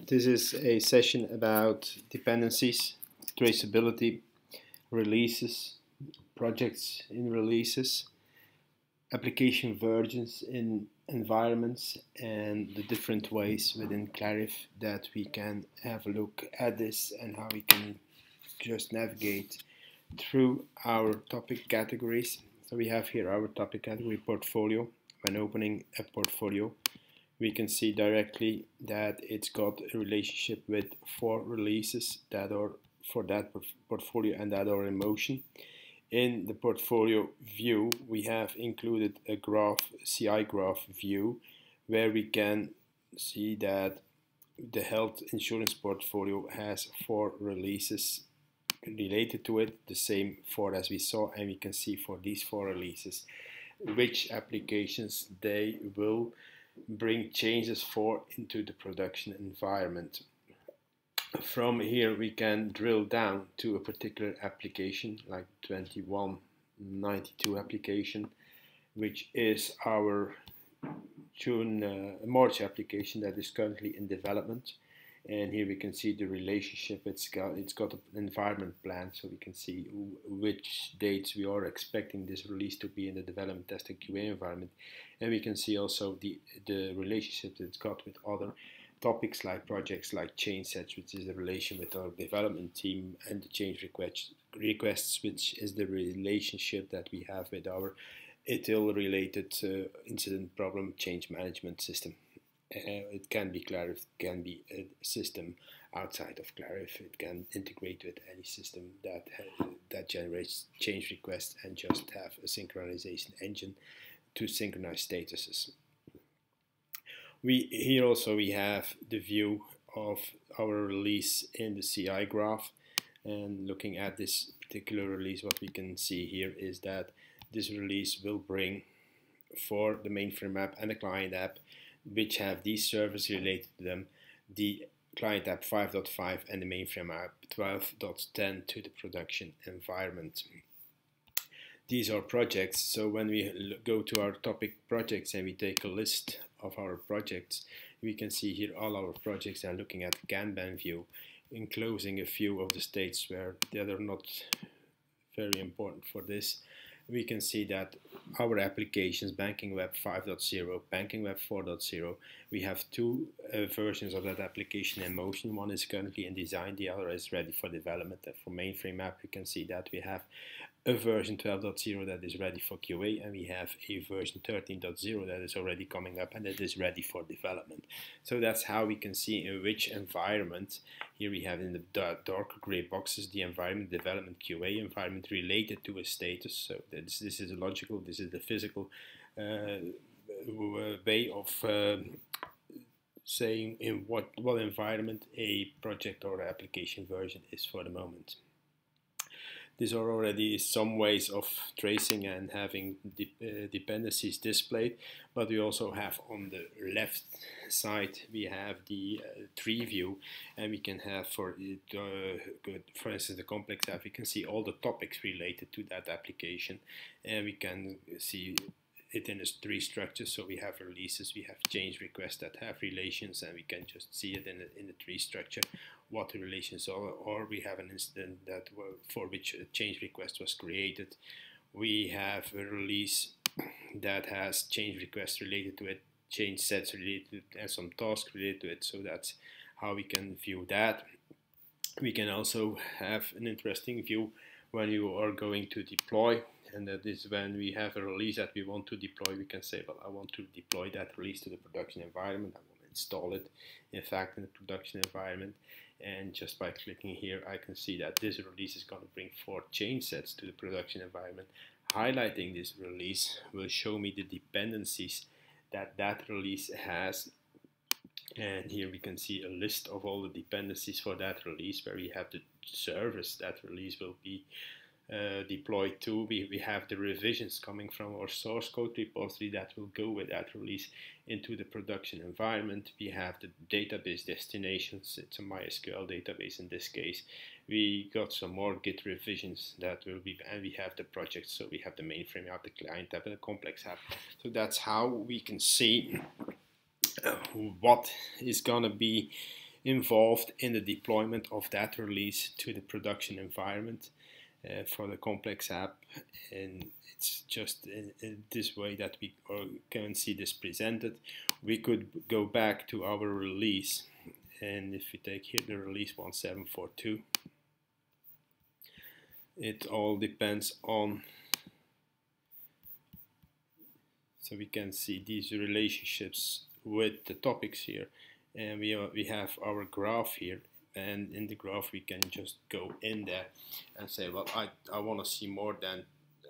This is a session about dependencies, traceability, releases, projects in releases, application versions in environments, and the different ways within Clarive that we can have a look at this and how we can just navigate through our topic categories. So we have here our topic category portfolio. When opening a portfolio, we can see directly that it's got a relationship with 4 releases that are for that portfolio and that are in motion. In the portfolio view, we have included a graph, CI graph view, where we can see that the health insurance portfolio has 4 releases related to it, the same 4 as we saw, and we can see for these 4 releases which applications they will bring changes for into the production environment. From here we can drill down to a particular application like 2192 application, which is our March application that is currently in development. And here we can see the relationship. It's got an environment plan, so we can see which dates we are expecting this release to be in the development, test, and QA environment. And we can see also the relationship that it's got with other topics like projects like change sets, which is the relation with our development team, and the change requests, which is the relationship that we have with our ITIL-related incident problem change management system. It can be Clarive, it can be a system outside of Clarive. It can integrate with any system that generates change requests and just have a synchronization engine to synchronize statuses. Here also we have the view of our release in the CI graph, and looking at this particular release, what we can see here is that this release will bring for the mainframe app and the client app, which have these servers related to them, the client app 5.5 and the mainframe app 12.10 to the production environment. These are projects, so when we go to our topic projects and we take a list of our projects, we can see here all our projects and looking at the Kanban view, enclosing a few of the states where they are not very important for this. We can see that our applications, Banking Web 5.0, Banking Web 4.0, we have 2 versions of that application in motion. One is currently in design, the other is ready for development. And for mainframe app, we can see that we have a version 12.0 that is ready for QA, and we have a version 13.0 that is already coming up and that is ready for development. So that's how we can see in which environment. Here we have in the dark gray boxes the environment, development, QA environment related to a status. So this is a logical, this is the physical way of saying in what environment a project or application version is for the moment. These are already some ways of tracing and having dependencies displayed, but we also have on the left side we have the tree view, and we can have for instance the complex app, we can see all the topics related to that application, and we can see it in a tree structure. So we have releases, we have change requests that have relations, and we can just see it in the tree structure what the relations are, or we have an incident that for which a change request was created. We have a release that has change requests related to it, change sets related to it, and some tasks related to it. So that's how we can view that. We can also have an interesting view when you are going to deploy, and that is when we have a release that we want to deploy. We can say, well, I want to deploy that release to the production environment. I want to install it, in fact, in the production environment. And just by clicking here, I can see that this release is going to bring 4 change sets to the production environment. Highlighting this release will show me the dependencies that release has. And here we can see a list of all the dependencies for that release, where we have the servers that release will be deployed to. We have the revisions coming from our source code repository that will go with that release into the production environment. We have the database destinations. It's a MySQL database in this case. We got some more Git revisions that will be, and we have the projects. So we have the mainframe app, the client app, and the complex app. So that's how we can see what is gonna be involved in the deployment of that release to the production environment for the complex app. And it's just in this way that we can see this presented. We could go back to our release, and if we take here the release 1742, it all depends on, so we can see these relationships with the topics here, and we have our graph here, and in the graph we can just go in there and say, well, I want to see more than,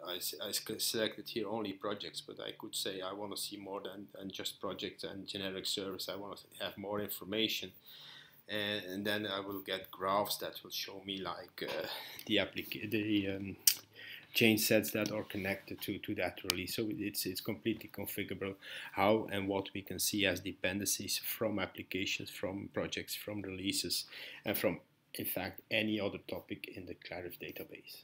I selected here only projects, but I could say I want to see more than just projects and generic service. I want to have more information, and then I will get graphs that will show me like the change sets that are connected to that release. So it's completely configurable how and what we can see as dependencies from applications, from projects, from releases, and from, in fact, any other topic in the Clarive database.